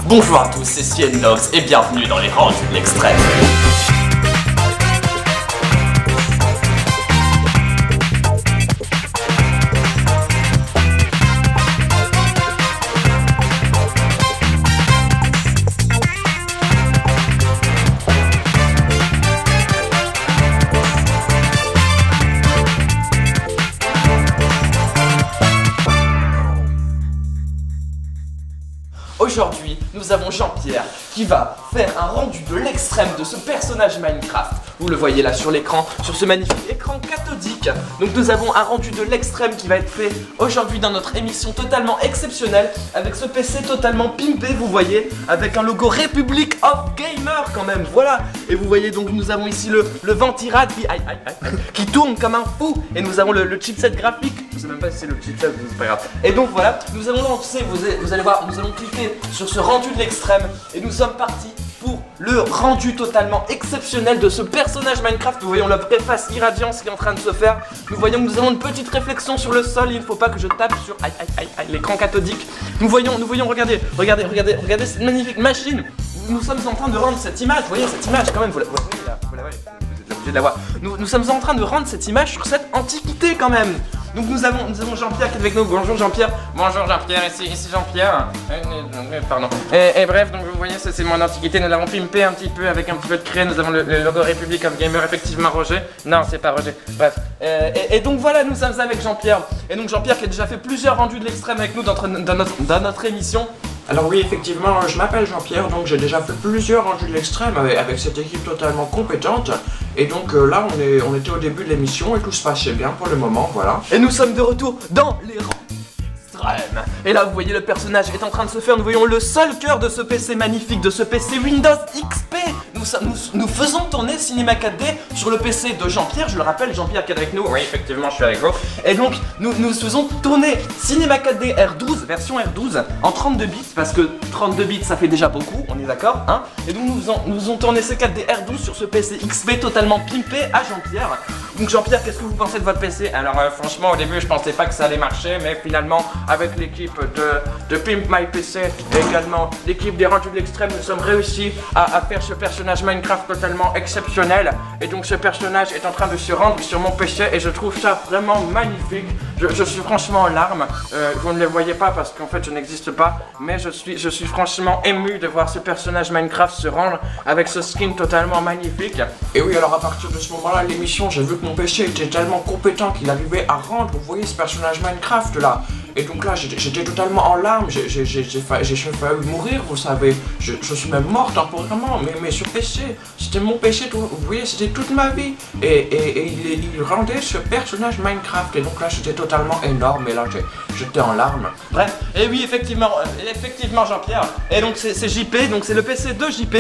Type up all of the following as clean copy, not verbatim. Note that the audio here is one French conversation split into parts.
Bonjour à tous, c'est Ciennox et bienvenue dans les rendus de l'extrême. Aujourd'hui, nous avons Jean-Pierre qui va faire un rendu de l'extrême de ce personnage Minecraft. Vous le voyez là sur l'écran, sur ce magnifique écran cathodique. Donc nous avons un rendu de l'extrême qui va être fait aujourd'hui dans notre émission totalement exceptionnelle, avec ce PC totalement pimpé, vous voyez, avec un logo Republic of Gamer quand même, voilà. Et vous voyez donc nous avons ici le ventirad qui tourne comme un fou. Et nous avons le chipset graphique, je sais même pas si c'est le chipset, c'est pas grave. Et donc voilà, nous allons lancer, vous allez voir, nous allons cliquer sur ce rendu de l'extrême et nous sommes partis pour le rendu totalement exceptionnel de ce personnage Minecraft. Nous voyons la préface Irradiance qui est en train de se faire. Nous voyons que nous avons une petite réflexion sur le sol. Il ne faut pas que je tape sur l'écran cathodique. Nous voyons, regardez cette magnifique machine. Nous sommes en train de rendre cette image. Vous voyez cette image quand même, vous la voyez là, vous la voyez, vous êtes obligé de la voir. Nous sommes en train de rendre cette image sur cette antiquité quand même. Donc nous avons Jean-Pierre qui est avec nous. Bonjour Jean-Pierre. Bonjour Jean-Pierre, ici Jean-Pierre. Pardon. Et bref, donc vous voyez, ça c'est mon antiquité. Nous l'avons pimpé un petit peu avec un petit peu de craie. Nous avons le logo Republic of Gamer, effectivement Roger. Non, c'est pas Roger. Bref. Et donc voilà, nous sommes avec Jean-Pierre. Et donc Jean-Pierre qui a déjà fait plusieurs rendus de l'extrême avec nous dans notre émission. Alors oui, effectivement, je m'appelle Jean-Pierre, donc j'ai déjà fait plusieurs rendus de l'extrême avec cette équipe totalement compétente. Et donc là, on était au début de l'émission et tout se passait bien pour le moment, voilà. Et nous sommes de retour dans les rangs extrêmes. Et là, vous voyez, le personnage est en train de se faire. Nous voyons le seul cœur de ce PC magnifique, de ce PC Windows XP. Nous faisons tourner Cinema 4D sur le PC de Jean-Pierre. Je le rappelle, Jean-Pierre qui est avec nous. Oui, effectivement, je suis avec vous. Et donc, nous faisons tourner Cinema 4D R12, version R12, en 32 bits, parce que 32 bits, ça fait déjà beaucoup, on est d'accord, hein. Et donc, nous faisons tourner ce 4D R12 sur ce PC XP totalement pimpé à Jean-Pierre. Donc, Jean-Pierre, qu'est-ce que vous pensez de votre PC? Alors, franchement, au début, je pensais pas que ça allait marcher, mais finalement, avec l'équipe de Pimp My PC et également l'équipe des rendus de l'extrême, nous sommes réussis à faire ce personnage Minecraft totalement exceptionnel. Et donc, ce personnage est en train de se rendre sur mon PC et je trouve ça vraiment magnifique. Je suis franchement en larmes. Vous ne le voyez pas parce qu'en fait, je n'existe pas, mais je suis franchement ému de voir ce personnage Minecraft se rendre avec ce skin totalement magnifique. Et oui, alors à partir de ce moment-là, l'émission, j'ai vu que mon PC était tellement compétent qu'il arrivait à rendre, vous voyez, ce personnage Minecraft là. Et donc là, j'étais totalement en larmes, j'ai failli mourir, vous savez. Je suis même mort temporairement, mais ce PC, c'était mon PC, vous voyez, c'était toute ma vie. Et il rendait ce personnage Minecraft. Et donc là, j'étais totalement énorme, et là, j'étais en larmes. Bref, et oui, effectivement Jean-Pierre. Et donc c'est JP, donc c'est le PC de JP.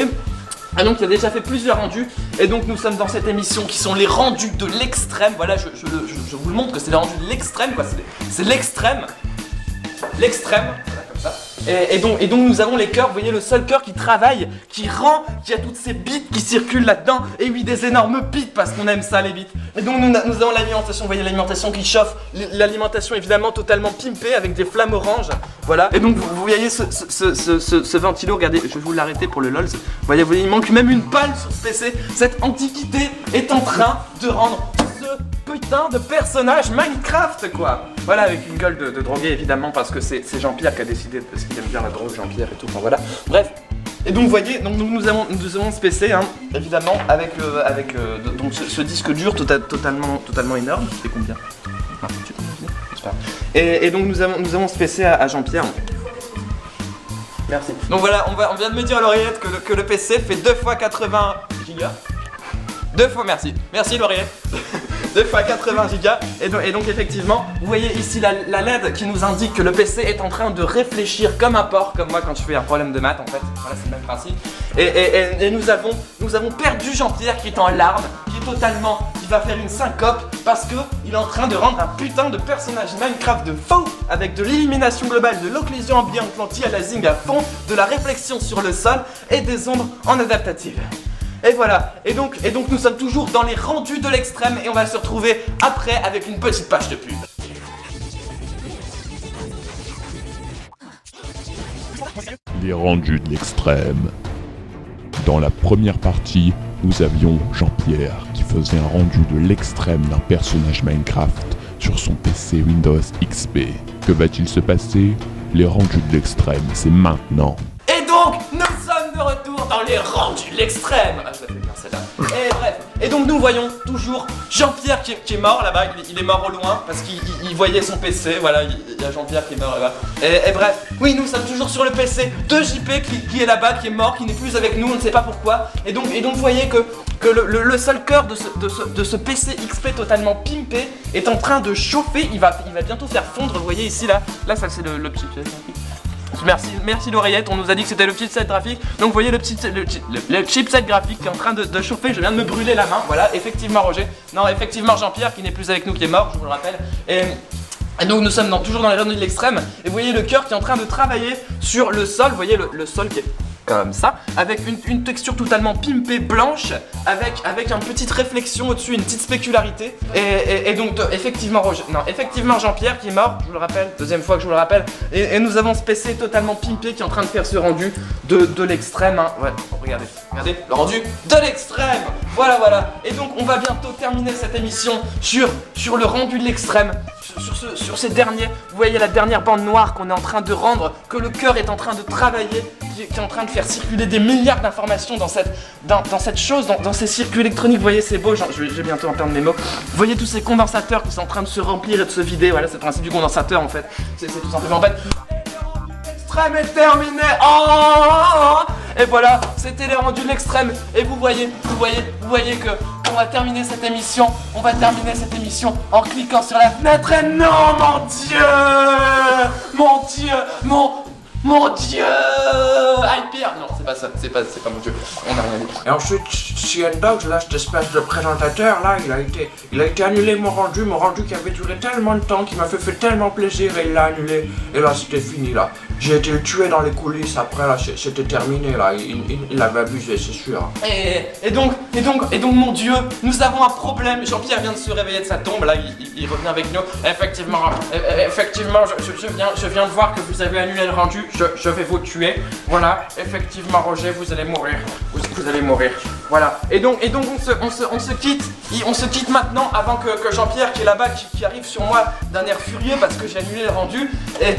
Et donc il a déjà fait plusieurs rendus. Et donc nous sommes dans cette émission qui sont les rendus de l'extrême. Voilà, je vous le montre que c'est les rendus de l'extrême, quoi. C'est l'extrême. L'extrême, voilà, comme ça. Et donc nous avons les cœurs, vous voyez le seul cœur qui travaille, qui rend, qui a toutes ces bits qui circulent là-dedans. Et oui, des énormes bits parce qu'on aime ça les bits. Et donc nous avons l'alimentation, vous voyez l'alimentation qui chauffe, l'alimentation évidemment totalement pimpée avec des flammes oranges. Voilà. Et donc vous voyez ce ventilo, regardez, je vais vous l'arrêter pour le LOL. Vous voyez, il manque même une palle sur ce PC. Cette antiquité est en train de rendre ce putain de personnage Minecraft, quoi. Voilà, avec une gueule de drogué évidemment parce que c'est Jean-Pierre qui a décidé parce qu'il aime bien la drogue, Jean-Pierre et tout, enfin voilà. Bref. Et donc vous voyez, donc nous avons ce PC, hein, évidemment, avec donc ce disque dur totalement énorme. C'était combien? Ah, tu sais combien, j'espère. Et donc nous avons ce PC à Jean-Pierre. Merci. Donc voilà, on vient de me dire à l'oreillette que le PC fait 2 x 80 gigas. 2 fois, merci l'oreillette. 2 x 80 gigas. Et donc effectivement, vous voyez ici la LED qui nous indique que le PC est en train de réfléchir comme un porc, comme moi quand je fais un problème de maths en fait. Voilà, c'est le même principe. Et nous avons perdu Jean-Pierre qui est en larmes, qui va faire une syncope parce que il est en train de rendre un putain de personnage Minecraft de faux avec de l'élimination globale, de l'occlusion ambiante, l'anti-aliasing à fond, de la réflexion sur le sol et des ombres en adaptative. Et voilà, et donc nous sommes toujours dans les rendus de l'extrême et on va se retrouver après avec une petite page de pub. Les rendus de l'extrême. Dans la première partie, nous avions Jean-Pierre qui faisait un rendu de l'extrême d'un personnage Minecraft sur son PC Windows XP. Que va-t-il se passer? Les rendus de l'extrême, c'est maintenant. Et donc, nous sommes de retour dans les rendus de l'extrême. Ah, je la fais bien celle-là. Et bref. Et donc, nous voyons toujours Jean-Pierre qui est mort là-bas. Il est mort au loin parce qu'il voyait son PC. Voilà, il y a Jean-Pierre qui est mort là-bas. Et bref, oui, nous sommes toujours sur le PC de JP qui est là-bas, qui est mort, qui n'est plus avec nous, on ne sait pas pourquoi. Et donc vous voyez que le seul cœur de ce PC XP totalement pimpé est en train de chauffer. Il va bientôt faire fondre. Vous voyez ici, là ça c'est le petit. Merci l'oreillette, on nous a dit que c'était le chipset graphique. Donc vous voyez le chipset graphique qui est en train de chauffer. Je viens de me brûler la main, voilà, effectivement Roger. Non, effectivement Jean-Pierre qui n'est plus avec nous, qui est mort, je vous le rappelle. Et donc nous sommes toujours dans les rendus de l'extrême. Et vous voyez le cœur qui est en train de travailler sur le sol. Vous voyez le sol qui est comme ça, avec une texture totalement pimpée blanche, avec une petite réflexion au-dessus, une petite spécularité. Et donc effectivement Jean-Pierre qui est mort, je vous le rappelle, deuxième fois que je vous le rappelle. Et nous avons ce PC totalement pimpé qui est en train de faire ce rendu de l'extrême. Hein. Ouais, regardez, le rendu de l'extrême. Voilà. Et donc on va bientôt terminer cette émission sur le rendu de l'extrême. Sur ces derniers, vous voyez la dernière bande noire qu'on est en train de rendre, que le cœur est en train de travailler, qui est en train de faire circuler des milliards d'informations dans cette chose, dans ces circuits électroniques. Vous voyez, c'est beau, je vais bientôt en perdre mes mots. Vous voyez tous ces condensateurs qui sont en train de se remplir et de se vider. Voilà, c'est le principe du condensateur en fait. C'est tout simplement en fait. L'extrême est terminé. Et voilà, c'était les rendus de l'extrême. Et vous voyez que on va terminer cette émission. On va terminer cette émission en cliquant sur la fenêtre. Et non, mon dieu, Hyper. Non, c'est pas ça, c'est pas mon dieu. On a rien dit. Et ensuite, CNDogs, là, cette espèce de présentateur, là, il a été annulé mon rendu qui avait duré tellement de temps, qui m'a fait tellement plaisir, et il l'a annulé. Et là, c'était fini, là. J'ai été le tuer dans les coulisses, après, là, c'était terminé, là. Il avait abusé, c'est sûr. Et donc, mon dieu, nous avons un problème. Jean-Pierre vient de se réveiller de sa tombe, là, il revient avec nous. Effectivement, je viens de voir que vous avez annulé le rendu. Je vais vous tuer. Voilà, effectivement Roger, vous allez mourir. Vous allez mourir. Voilà. Et donc on se quitte. On se quitte maintenant avant que Jean-Pierre qui est là-bas qui arrive sur moi d'un air furieux parce que j'ai annulé le rendu. Et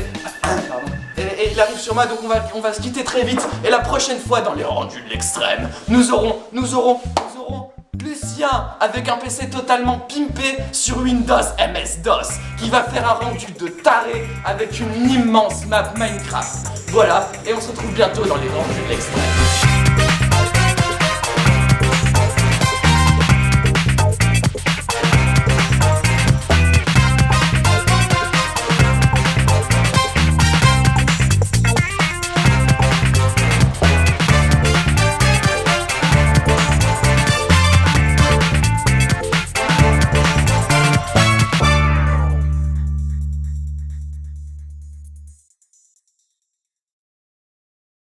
il arrive sur moi, donc on va se quitter très vite. Et la prochaine fois dans les rendus de l'extrême, nous aurons Lucien avec un PC totalement pimpé sur Windows MS-DOS qui va faire un rendu de taré avec une immense map Minecraft. Voilà, et on se retrouve bientôt dans les rendus de l'extrême.